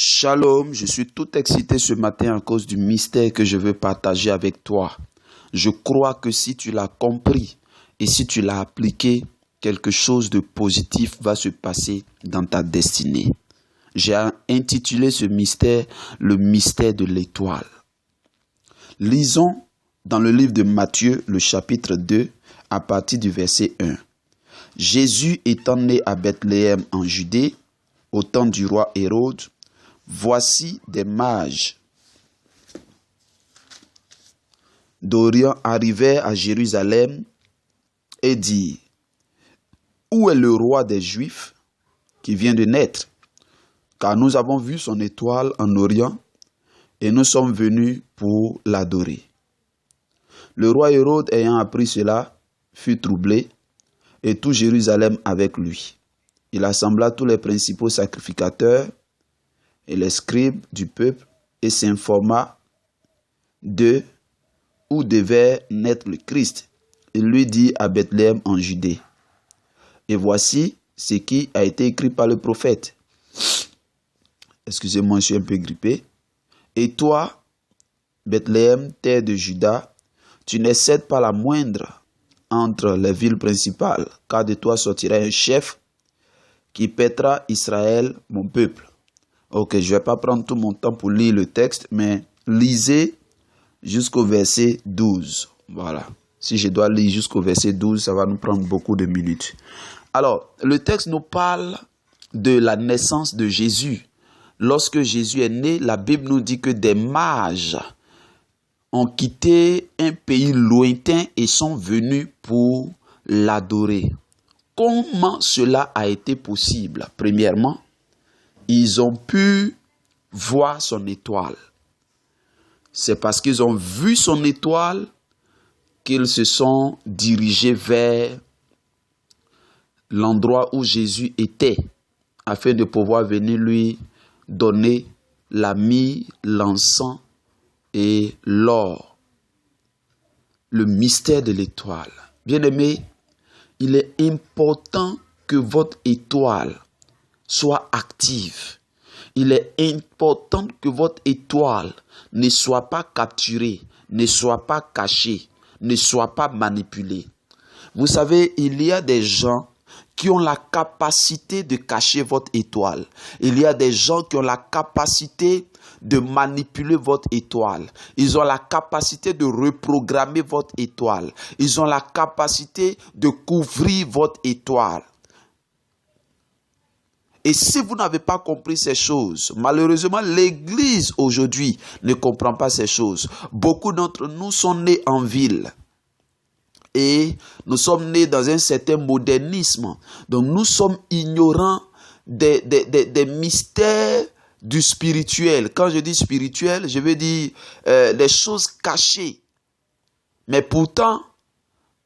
Shalom, je suis tout excité ce matin à cause du mystère que je veux partager avec toi. Je crois que si tu l'as compris et si tu l'as appliqué, quelque chose de positif va se passer dans ta destinée. J'ai intitulé ce mystère le mystère de l'étoile. Lisons dans le livre de Matthieu, le chapitre 2, à partir du verset 1. Jésus étant né à Bethléem en Judée, au temps du roi Hérode, voici des mages d'Orient arrivèrent à Jérusalem et dirent: Où est le roi des Juifs qui vient de naître? Car nous avons vu son étoile en Orient et nous sommes venus pour l'adorer. Le roi Hérode, ayant appris cela, fut troublé, et tout Jérusalem avec lui. Il assembla tous les principaux sacrificateurs et les scribes du peuple et s'informa d'eux où devait naître le Christ. Il lui dit à Bethléem en Judée. Et voici ce qui a été écrit par le prophète. Excusez-moi, je suis un peu grippé. Et toi, Bethléem, terre de Juda, tu n'excèdes pas la moindre entre les villes principales, car de toi sortira un chef qui paîtra Israël, mon peuple. Ok, je ne vais pas prendre tout mon temps pour lire le texte, mais lisez jusqu'au verset 12. Voilà. Si je dois lire jusqu'au verset 12, ça va nous prendre beaucoup de minutes. Alors, le texte nous parle de la naissance de Jésus. Lorsque Jésus est né, la Bible nous dit que des mages ont quitté un pays lointain et sont venus pour l'adorer. Comment cela a été possible? Premièrement, ils ont pu voir son étoile. C'est parce qu'ils ont vu son étoile qu'ils se sont dirigés vers l'endroit où Jésus était, afin de pouvoir venir lui donner la myrrhe, l'encens et l'or. Le mystère de l'étoile. Bien-aimés, il est important que votre étoile soit active. Il est important que votre étoile ne soit pas capturée, ne soit pas cachée, ne soit pas manipulée. Vous savez, il y a des gens qui ont la capacité de cacher votre étoile. Il y a des gens qui ont la capacité de manipuler votre étoile. Ils ont la capacité de reprogrammer votre étoile. Ils ont la capacité de couvrir votre étoile. Et si vous n'avez pas compris ces choses, malheureusement, l'Église aujourd'hui ne comprend pas ces choses. Beaucoup d'entre nous sont nés en ville. Et nous sommes nés dans un certain modernisme. Donc nous sommes ignorants des mystères du spirituel. Quand je dis spirituel, je veux dire les choses cachées. Mais pourtant,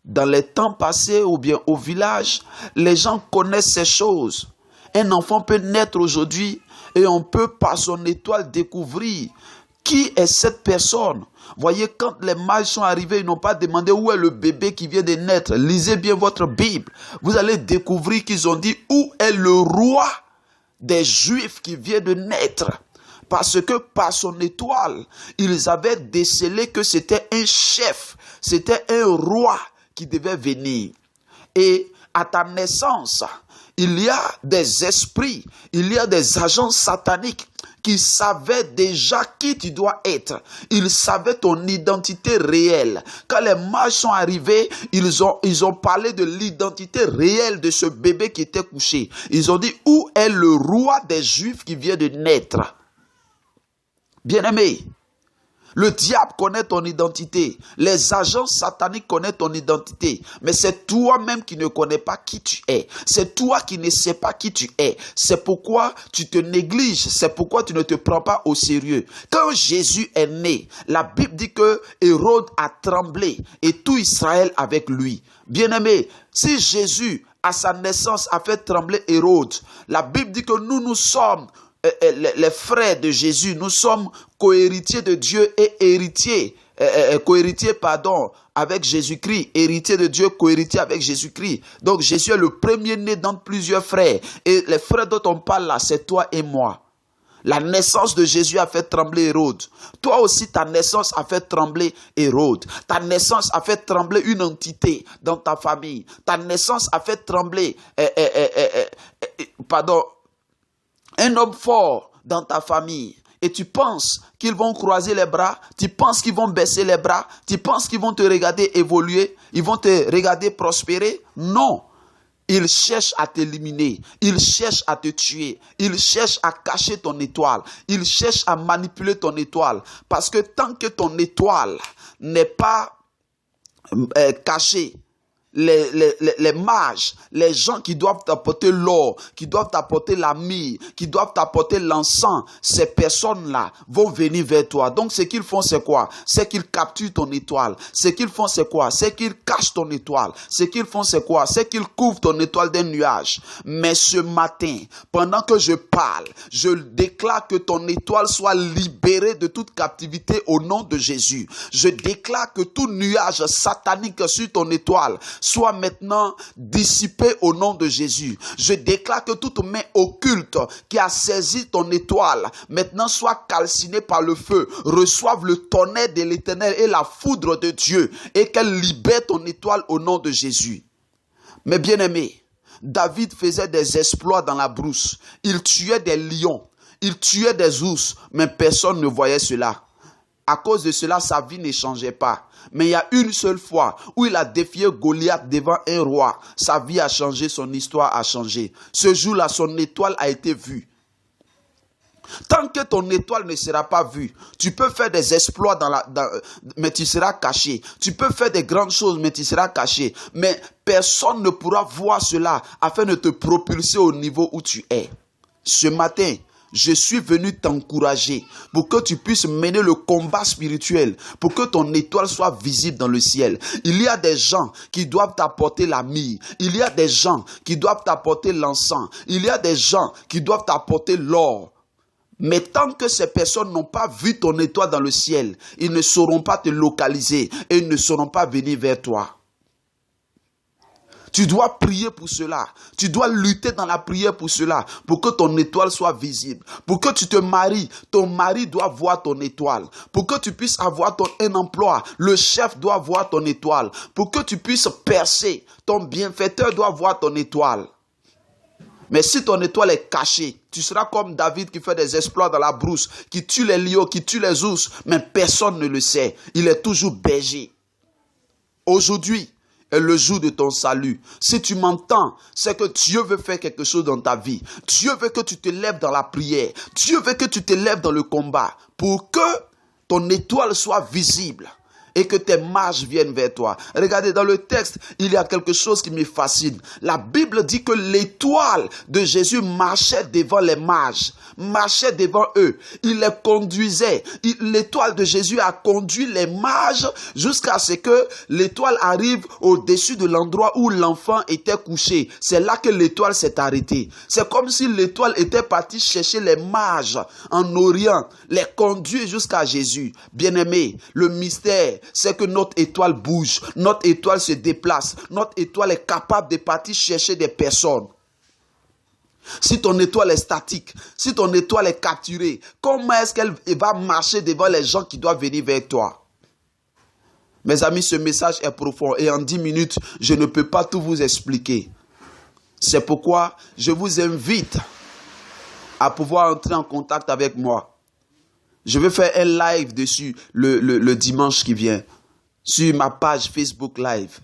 dans les temps passés ou bien au village, les gens connaissent ces choses. Un enfant peut naître aujourd'hui et on peut par son étoile découvrir qui est cette personne. Voyez, quand les mages sont arrivés, ils n'ont pas demandé où est le bébé qui vient de naître. Lisez bien votre Bible. Vous allez découvrir qu'ils ont dit où est le roi des Juifs qui vient de naître. Parce que par son étoile, ils avaient décelé que c'était un chef, c'était un roi qui devait venir. Et à ta naissance, il y a des esprits, il y a des agents sataniques qui savaient déjà qui tu dois être. Ils savaient ton identité réelle. Quand les mages sont arrivés, ils ont parlé de l'identité réelle de ce bébé qui était couché. Ils ont dit, où est le roi des Juifs qui vient de naître? Bien-aimé, le diable connaît ton identité. Les agents sataniques connaissent ton identité. Mais c'est toi-même qui ne connais pas qui tu es. C'est toi qui ne sais pas qui tu es. C'est pourquoi tu te négliges. C'est pourquoi tu ne te prends pas au sérieux. Quand Jésus est né, la Bible dit que Hérode a tremblé et tout Israël avec lui. Bien-aimé, si Jésus, à sa naissance, a fait trembler Hérode, la Bible dit que nous sommes les frères de Jésus, nous sommes co-héritiers de Dieu et héritiers, avec Jésus-Christ, héritier de Dieu, co-héritier avec Jésus-Christ. Donc Jésus est le premier-né dans plusieurs frères. Et les frères dont on parle là, c'est toi et moi. La naissance de Jésus a fait trembler Hérode. Toi aussi, ta naissance a fait trembler Hérode. Ta naissance a fait trembler une entité dans ta famille. Ta naissance a fait trembler un homme fort dans ta famille. Et tu penses qu'ils vont croiser les bras, tu penses qu'ils vont baisser les bras, tu penses qu'ils vont te regarder évoluer, ils vont te regarder prospérer. Non. Ils cherchent à t'éliminer, ils cherchent à te tuer, ils cherchent à cacher ton étoile, ils cherchent à manipuler ton étoile. Parce que tant que ton étoile n'est pas cachée, les mages, les gens qui doivent t'apporter l'or, qui doivent t'apporter la myrrhe, qui doivent t'apporter l'encens, ces personnes-là vont venir vers toi. Donc ce qu'ils font, c'est quoi? C'est qu'ils capturent ton étoile. Ce qu'ils font, c'est quoi? C'est qu'ils cachent ton étoile. Ce qu'ils font, c'est quoi? C'est qu'ils couvrent ton étoile d'un nuage. Mais ce matin, pendant que je parle, je déclare que ton étoile soit libérée de toute captivité au nom de Jésus. Je déclare que tout nuage satanique sur ton étoile soit maintenant dissipé au nom de Jésus. Je déclare que toute main occulte qui a saisi ton étoile maintenant soit calcinée par le feu, reçoive le tonnerre de l'Éternel et la foudre de Dieu et qu'elle libère ton étoile au nom de Jésus. Mes bien-aimés, David faisait des exploits dans la brousse. Il tuait des lions, il tuait des ours, mais personne ne voyait cela. À cause de cela, sa vie ne changeait pas. Mais il y a une seule fois où il a défié Goliath devant un roi. Sa vie a changé, son histoire a changé. Ce jour-là, son étoile a été vue. Tant que ton étoile ne sera pas vue, tu peux faire des exploits mais tu seras caché. Tu peux faire des grandes choses, mais tu seras caché. Mais personne ne pourra voir cela afin de te propulser au niveau où tu es. Ce matin, je suis venu t'encourager pour que tu puisses mener le combat spirituel, pour que ton étoile soit visible dans le ciel. Il y a des gens qui doivent t'apporter la myrrhe. Il y a des gens qui doivent t'apporter l'encens. Il y a des gens qui doivent t'apporter l'or. Mais tant que ces personnes n'ont pas vu ton étoile dans le ciel, ils ne sauront pas te localiser et ils ne sauront pas venir vers toi. Tu dois prier pour cela. Tu dois lutter dans la prière pour cela. Pour que ton étoile soit visible. Pour que tu te maries, ton mari doit voir ton étoile. Pour que tu puisses avoir un emploi, le chef doit voir ton étoile. Pour que tu puisses percer, ton bienfaiteur doit voir ton étoile. Mais si ton étoile est cachée, tu seras comme David qui fait des exploits dans la brousse, qui tue les lions, qui tue les ours, mais personne ne le sait. Il est toujours berger. Aujourd'hui est le jour de ton salut. Si tu m'entends, c'est que Dieu veut faire quelque chose dans ta vie. Dieu veut que tu te lèves dans la prière. Dieu veut que tu te lèves dans le combat pour que ton étoile soit visible et que tes mages viennent vers toi. Regardez, dans le texte, il y a quelque chose qui me fascine. La Bible dit que l'étoile de Jésus marchait devant les mages, marchait devant eux. Il les conduisait. L'étoile de Jésus a conduit les mages jusqu'à ce que l'étoile arrive au-dessus de l'endroit où l'enfant était couché. C'est là que l'étoile s'est arrêtée. C'est comme si l'étoile était partie chercher les mages en Orient, les conduire jusqu'à Jésus. Bien-aimé, le mystère, c'est que notre étoile bouge, notre étoile se déplace, notre étoile est capable de partir chercher des personnes. Si ton étoile est statique, si ton étoile est capturée, comment est-ce qu'elle va marcher devant les gens qui doivent venir vers toi? Mes amis, ce message est profond et en 10 minutes, je ne peux pas tout vous expliquer. C'est pourquoi je vous invite à pouvoir entrer en contact avec moi. Je vais faire un live dessus le dimanche qui vient, sur ma page Facebook Live.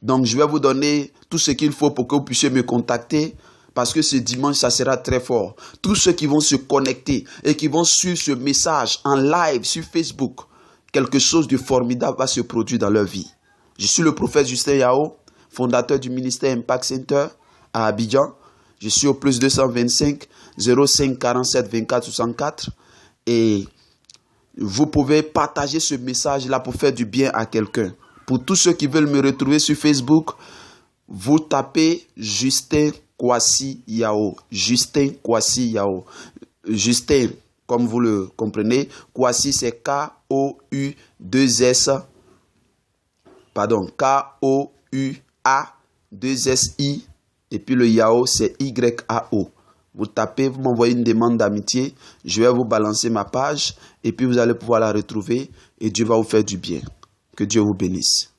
Donc, je vais vous donner tout ce qu'il faut pour que vous puissiez me contacter, parce que ce dimanche, ça sera très fort. Tous ceux qui vont se connecter et qui vont suivre ce message en live sur Facebook, quelque chose de formidable va se produire dans leur vie. Je suis le prophète Justin Yao, fondateur du ministère Impact Center à Abidjan. Je suis au plus 225 05 47 24 64. Et vous pouvez partager ce message-là pour faire du bien à quelqu'un. Pour tous ceux qui veulent me retrouver sur Facebook, vous tapez Justin Kwasi Yao. Justin Kwasi Yao. Justin, comme vous le comprenez, Kwasi c'est K-O-U-2-S. Pardon, K-O-U-A-2-S-I. Et puis le Yao c'est Y-A-O. Vous tapez, vous m'envoyez une demande d'amitié. Je vais vous balancer ma page et puis vous allez pouvoir la retrouver et Dieu va vous faire du bien. Que Dieu vous bénisse.